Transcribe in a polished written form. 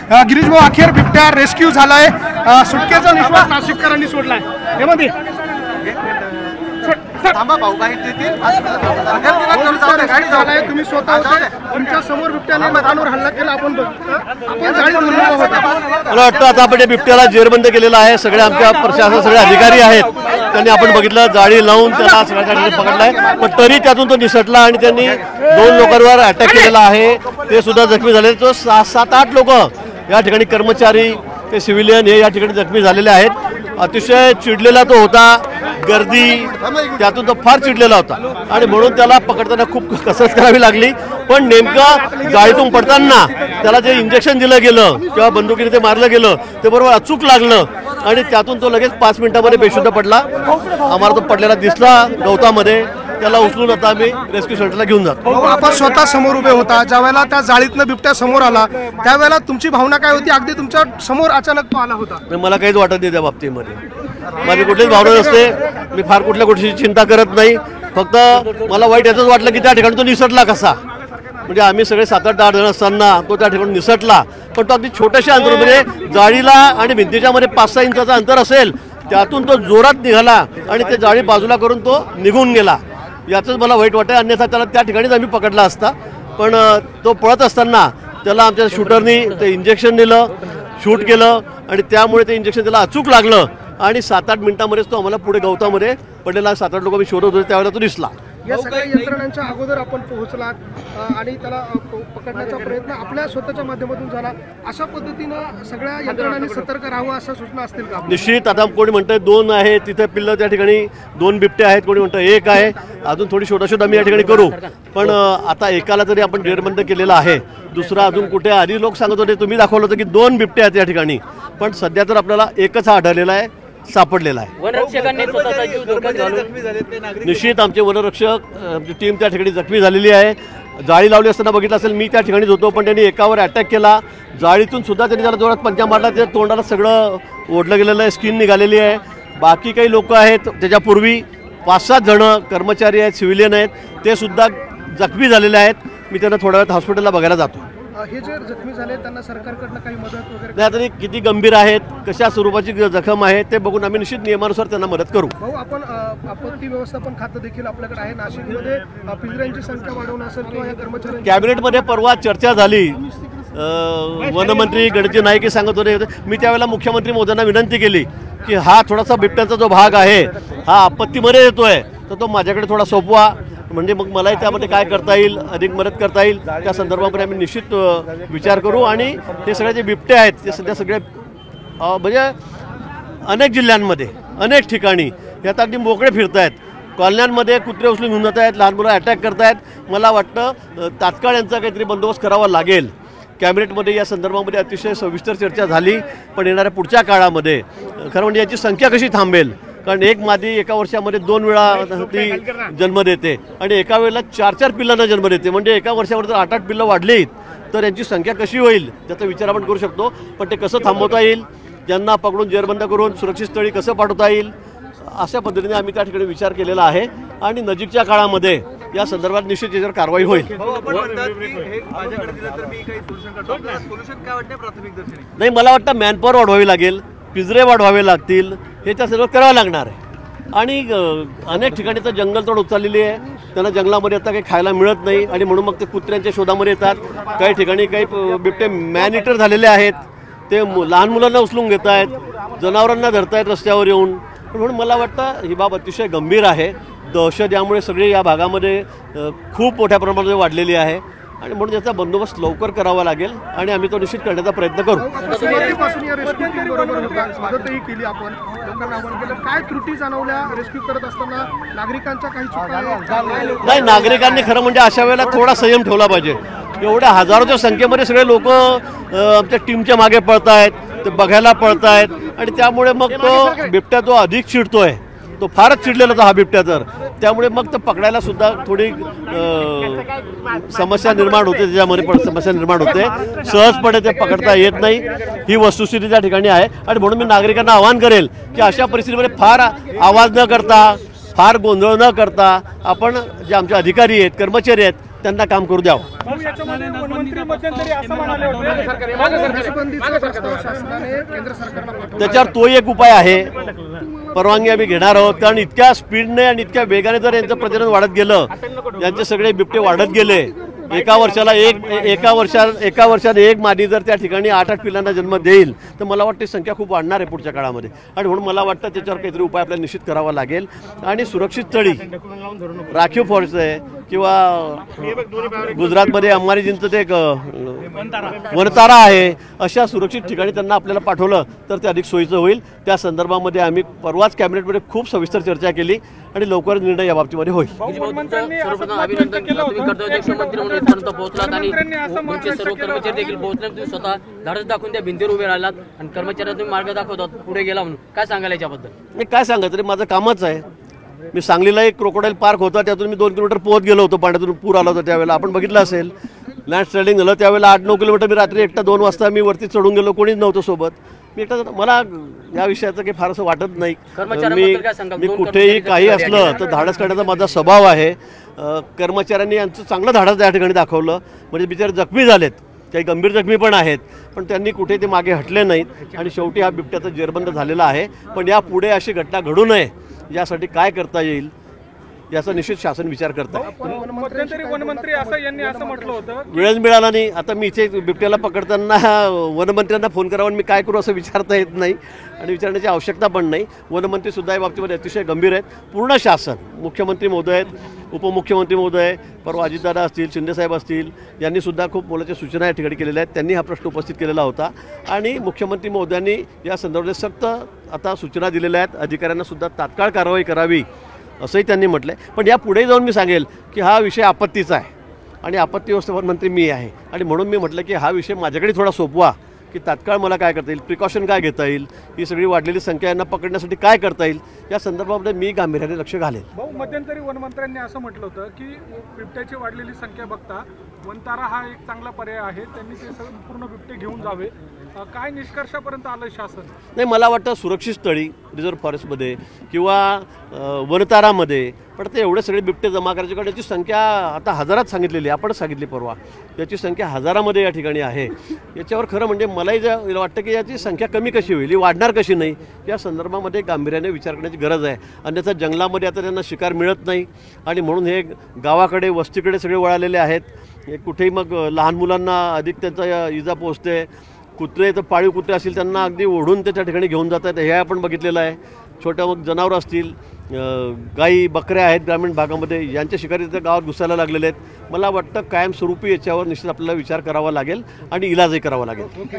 गिरीश भाऊ, अखेर बिबट्या रेस्क्यू झालाय, सुटकेचा निश्वास नाशिककरांनी सोडलाय. हेमध्ये तुम्ही स्वतः होते, तुमच्या समोर बिबट्याने लोकांवर हल्ला केला, आपण मला वाटतं आता आपण बिबट्याला जेरबंद केलेला आहे. सगळे आमच्या प्रशासन सगळे अधिकारी आहेत, त्यांनी आपण बघितलं जाळी लावून त्याला सगळ्या पकडलाय, पण तरी त्यातून तो निसटला आणि त्यांनी 2 लोकांवर अटॅक केलेला आहे. ते सुद्धा जखमी झाले. तो 7-8 लोक या ठिकाणी कर्मचारी ते सिव्हिलियन हे या ठिकाणी जखमी झालेले आहेत. अतिशय चिडलेला तो होता, गर्दी त्यातून तो फार चिडलेला होता आणि म्हणून त्याला पकडताना खूप कसरत करावी लागली. पण नेमकं जाळीतून पडताना त्याला जे इंजेक्शन दिलं गेलं किंवा बंदुकीने ते मारलं गेलं ते बरोबर अचूक लागलं आणि त्यातून तो लगेच 5 मिनिटांमध्ये बेशुद्ध पडला. आम्हाला तो पडलेला दिसला गवतामध्ये. त्याला उचलून आता आम्ही रेस्क्यू सेंटरला घेऊन जातो. आपण स्वतः समोर उभे होता, ज्या वेळेला त्या जाळीतनं बिबट्या समोर आला त्यावेळेला तुमची भावना काय होती? अगदी तुमच्या समोर अचानक तो आला होता. मला काहीच वाटत नाही त्या बाबतीमध्ये. माझी कुठलीच भावना नसते. मी फार कुठल्या गोष्टीची चिंता करत नाही. फक्त मला वाईट याचंच वाटलं की त्या ठिकाणी तो निसटला कसा. म्हणजे आम्ही सगळे 7-8 जण असताना तो त्या ठिकाणी निसटला. पण तो अगदी छोट्याशा अंतर म्हणजे जाळीला आणि भिंतीच्या मध्ये 5-6 इंचाचं अंतर असेल, त्यातून तो जोरात निघाला आणि ते जाळी बाजूला करून तो निघून गेला. याचंच मला वाईट वाटतं. अन्यथा त्याला त्या ठिकाणीच आम्ही पकडला असता. पण तो पळत असताना त्याला आमच्या शूटरनी ते इंजेक्शन दिलं, शूट केलं आणि त्यामुळे ते इंजेक्शन त्याला अचूक लागलं आणि 7-8 मिनिटांमध्येच तो आम्हाला पुढे गवतामध्ये पडलेला 7-8 लोक मी शोधत होते त्यावेळेला तो दिसला. या सगळ्या यंत्रणांच्या अगोदर आपण पोहोचलात आणि त्याला पकडण्याचा प्रयत्न आपल्या स्वतःच्या माध्यमातून झाला. अशा पद्धतीनं सगळ्या यंत्रणांनी सतर्क राहावं अशा सूचना असतील का? निश्चित. आता कोणी म्हणतंय 2 आहे तिथे पिल्लं, त्या ठिकाणी 2 बिबटे आहेत, कोणी म्हणतं 1 आहे. अजून थोडी शोधाशोध आम्ही या ठिकाणी करू. पण आता एकाला तरी आपण जेरबंद केलेला आहे. दुसरा अजून कुठे? आधी लोक सांगत होते, तुम्ही दाखवलं होतं की 2 बिबटे आहेत या ठिकाणी, पण सध्या तर आपल्याला एकच हा आढळलेला आहे, सापडलेला आहे. निश्चित आमचे वनरक्षक आमची टीम त्या ठिकाणी जखमी झालेली आहे. जाळी लावली असताना बघितलं असेल, मी त्या ठिकाणीच होतो, पण त्यांनी एकावर अटॅक केला. जाळीतून सुद्धा त्यांनी त्याला जोरात पंजा मारला. त्याच्या तोंडाला सगळं ओढलं गेलेलं आहे, स्किन निघालेली आहे. बाकी काही लोक आहेत त्याच्यापूर्वी 5-7 जण कर्मचारी आहेत, सिव्हिलियन आहेत, ते सुद्धा जखमी झालेले आहेत. मी त्यांना थोड्या वेळात हॉस्पिटलला बघायला जातो. हे जे जखमी झाले त्यांना सरकारकडनं काही मदत वगैरे नाही, तरी किती गंभीर आहेत, कशा स्वरूपाची जखम आहे ते बघून आम्ही निश्चित नियमानुसार त्यांना मदत करू. भाऊ, आपण आपत्ती व्यवस्थापन खातं देखील आपल्याकडे आहे. नाशिकमध्ये पिंजऱ्यांची संख्या वाढवणं असेल किंवा या कर्मचाऱ्यांची कॅबिनेटमध्ये परवा चर्चा झाली. वनमंत्री गणजी नाईक सांगत होते, मी त्यावेळेला मुख्यमंत्री मोदींना विनंती केली की हा थोडासा बिबट्याचा जो भाग आहे हा आपत्तीमध्ये येतोय, तर तो माझ्याकडे थोडा सोपवा, म्हणजे मग मलाही त्यामध्ये काय करता येईल, अधिक मदत करता येईल, त्या संदर्भामध्ये आम्ही निश्चित विचार करू. आणि हे सगळे जे बिबटे आहेत ते सध्या सगळे म्हणजे अनेक जिल्ह्यांमध्ये अनेक ठिकाणी हे आता अगदी मोकळे फिरत आहेत. कॉलन्यांमध्ये कुत्रे उचलून घेऊन जात आहेत, लहान मुलं अटॅक करत आहेत. मला वाटतं तात्काळ यांचा काहीतरी बंदोबस्त करावा लागेल. कॅबिनेटमध्ये या संदर्भामध्ये अतिशय सविस्तर चर्चा झाली, पण येणाऱ्या पुढच्या काळामध्ये खरं म्हणजे याची संख्या कशी थांबेल, कारण एक मादी एका वर्षामध्ये 2 वेळा ती जन्म देते आणि एका वेळेला 4-4 पिल्लांना जन्म देते. म्हणजे एका वर्षामध्ये जर 8-8 पिल्लं वाढलीत तर यांची संख्या कशी होईल त्याचा विचार आपण करू शकतो. पण ते कसं थांबवता येईल, ज्यांना पकडून जेरबंद करून सुरक्षित स्थळी कसं पाठवता येईल, अशा पद्धतीने आम्ही त्या ठिकाणी विचार केलेला आहे आणि नजीकच्या काळामध्ये या संदर्भात निश्चित याच्यावर कारवाई होईल. नाही, मला वाटतं मॅनपॉवर वाढवावी लागेल, पिंजरे वाढवावे लागतील, हे त्या सर्व करावं लागणार आहे. आणि अनेक ठिकाणी तर जंगलतोड उचललेली आहे, त्यांना जंगलामध्ये आता काही खायला मिळत नाही आणि म्हणून मग ते कुत्र्यांच्या शोधामध्ये येतात. काही ठिकाणी काही बिबटे मॅन इटर झालेले आहेत, ते लहान मुलांना उचलून घेत आहेत, जनावरांना धरत आहेत रस्त्यावर येऊन. म्हणून मला वाटतं ही बाब अतिशय गंभीर आहे. दहशत यामुळे सगळे या भागामध्ये खूप मोठ्या प्रमाणात वाढलेली आहे आणि म्हणून याचा बंदोबस्त लवकर करावा लागेल आणि आम्ही तो निश्चित करण्याचा प्रयत्न करू. काय त्रुटी जाणवल्या रेस्क्यू करत असताना? नागरिकांच्या काही चुका नाही, नागरिकांनी खरं म्हणजे अशा वेळेला थोडा संयम ठेवला पाहिजे. एवढ्या हजारोच्या संख्येमध्ये सगळे लोक आमच्या टीमच्या मागे पळत आहेत, ते बघायला पळत आहेत आणि त्यामुळे मग तो बिबट्या जो अधिक चिडतोय, तो फारच चिडलेला होता हा बिबट्या. तर त्यामुळे मग तो पकडायला सुद्धा थोडी समस्या निर्माण होते, त्याच्यामध्ये समस्या निर्माण होते. सहजपणे ते पकडता येत नाही, ही वस्तुस्थिती त्या ठिकाणी आहे. आणि म्हणून मी नागरिकांना आवाहन करेल की अशा परिस्थितीमध्ये फार आवाज न करता, फार गोंधळ न करता आपण जे आमचे अधिकारी आहेत, कर्मचारी आहेत, त्यांना काम करू द्यावं. नसबंदीचा प्रस्ताव शासनाने केंद्र सरकारला पाठवला. त्याच्यावर तोही एक उपाय आहे. परवानगी आम्ही घेणार आहोत, कारण इतक्या स्पीडने आणि इतक्या वेगाने जर यांचं प्रजनन वाढत गेलं, यांचे सगळे बिबटे वाढत गेले, एका वर्षात एक मादी जर त्या ठिकाणी 8-8 पिलांना जन्म देईल तर मला वाटतं ही संख्या खूप वाढणार आहे पुढच्या काळामध्ये. आणि म्हणून मला वाटतं त्याच्यावर काहीतरी उपाय आपल्याला निश्चित करावा लागेल. आणि सुरक्षित तळी, राखीव फॉरेस्ट आहे किंवा गुजरातमध्ये अंबानीजींचं ते एक वनतारा आहे, अशा सुरक्षित ठिकाणी त्यांना आपल्याला पाठवलं तर ते अधिक सोयीचं होईल. त्या संदर्भामध्ये आम्ही परवाच कॅबिनेटमध्ये खूप सविस्तर चर्चा केली आणि लवकरच निर्णय या बाबतीमध्ये होईल. सर्वप्रथम अभिनंदन. तुम्ही कर्तव्यदक्ष मंत्री म्हणून इथपर्यंत पोहोचलात आणि तुमचे सर्व कर्मचारी देखील पोहोचले. तुम्ही स्वतः धाडस दाखवून त्या भिंतीवर उभे राहिलात आणि कर्मचाऱ्यांना तुम्ही मार्ग दाखवतात पुढे गेला म्हणून. काय सांगाल याच्याबद्दल? मी काय सांगायचं रे, माझं कामच आहे. मी सांगलीला एक क्रोकोडाईल पार्क होता, त्यातून मी 2 किलोमीटर पोहत गेलो होतो. पाण्यातून पूर आला होता त्यावेळेला, आपण बघितलं असेल. लँड स्लायडिंग झालं त्यावेळेला 8-9 किलोमीटर मी रात्री 1-2 वाजता मी वरती चढून गेलो, कोणीच नव्हतं सोबत. मी एकटा, मला या विषयाचं काही फारसं वाटत नाही. मी कुठेही काही असलं तर धाडस करण्याचा माझा स्वभाव आहे. कर्मचाऱ्यांनी यांचं चांगलं धाडस त्या ठिकाणी दाखवलं, म्हणजे बिचारे जखमी झालेत, काही गंभीर जखमी पण आहेत, पण त्यांनी कुठे ते मागे हटले नाहीत आणि शेवटी हा बिबट्याचा जेरबंद झालेला आहे. पण यापुढे अशी घटना घडू नये यासाठी काय करता येईल याचा निश्चित शासन विचार करत आहे. मध्यंतरी वनमंत्री असं यांनी असं म्हटलं होतं, वेळच मिळाला नाही. आता मी इथे बिबट्याला पकडताना वनमंत्र्यांना फोन करावा आणि मी काय करू असं विचारता येत नाही आणि विचारण्याची आवश्यकता पण नाही. वनमंत्री सुद्धा या बाबतीमध्ये अतिशय गंभीर आहेत. पूर्ण शासन, मुख्यमंत्री महोदय आहेत, उपमुख्यमंत्री महोदय, परवा अजितदादा असतील, शिंदेसाहेब असतील, यांनी सुद्धा खूप मोलाच्या सूचना या ठिकाणी केलेल्या आहेत. त्यांनी हा प्रश्न उपस्थित केलेला होता आणि मुख्यमंत्री महोदयांनी या संदर्भात सक्त आता सूचना दिलेल्या आहेत. अधिकाऱ्यांना सुद्धा तात्काळ कारवाई करावी असंही त्यांनी म्हटलं आहे. पण या पुढे जाऊन मी सांगेल की हा विषय आपत्तीचा आहे आणि आपत्ती व्यवस्थापन मंत्री मी आहे आणि म्हणून मी म्हटलं की हा विषय माझ्याकडे थोडा सोपवा, की तात्काळ मला काय करता येईल, प्रिकॉशन काय घेता येईल, ही सगळी वाढलेली संख्या यांना पकडण्यासाठी काय करता येईल, या संदर्भामध्ये मी गांभीर्याने लक्ष घालेल. भाऊ, मध्यंतरी वनमंत्र्यांनी असं म्हटलं होतं की बिबट्याची वाढलेली संख्या बघता वनतारा हा एक चांगला पर्याय आहे, त्यांनी ते पूर्ण बिबटे घेऊन जावे. काय निष्कर्षापर्यंत आलं शासन? नाही, मला वाटतं सुरक्षित स्थळी, रिझर्व्ह फॉरेस्टमध्ये किंवा वनतारामध्ये, पण ते एवढे सगळे बिबटे जमा करायचे, कारण याची संख्या आता हजारात सांगितलेली, आपणच सांगितली परवा, याची संख्या हजारामध्ये या ठिकाणी आहे. याच्यावर खरं म्हणजे मलाही वाटतं की याची संख्या कमी कशी होईल, ही वाढणार कशी नाही, या संदर्भामध्ये गांभीर्याने विचार करण्याची गरज आहे. अन्यथा जंगलामध्ये आता त्यांना शिकार मिळत नाही आणि म्हणून हे गावाकडे, वस्तीकडे सगळे वळालेले आहेत. हे कुठेही मग लहान मुलांना अधिक त्यांचा इजा पोचते. कुत्रे तर पाळीव कुत्रे असतील त्यांना अगदी ओढून त्या ठिकाणी घेऊन जातात, हे आपण बघितलेलं आहे. छोट्या मग जनावरं असतील, गाई बकऱ्या आहेत ग्रामीण भागामध्ये, यांच्या शिकारी त्या गावात घुसायला लागलेले आहेत. मला वाटतं कायमस्वरूपी याच्यावर निश्चित आपल्याला विचार करावा लागेल आणि इलाजही करावा लागेल.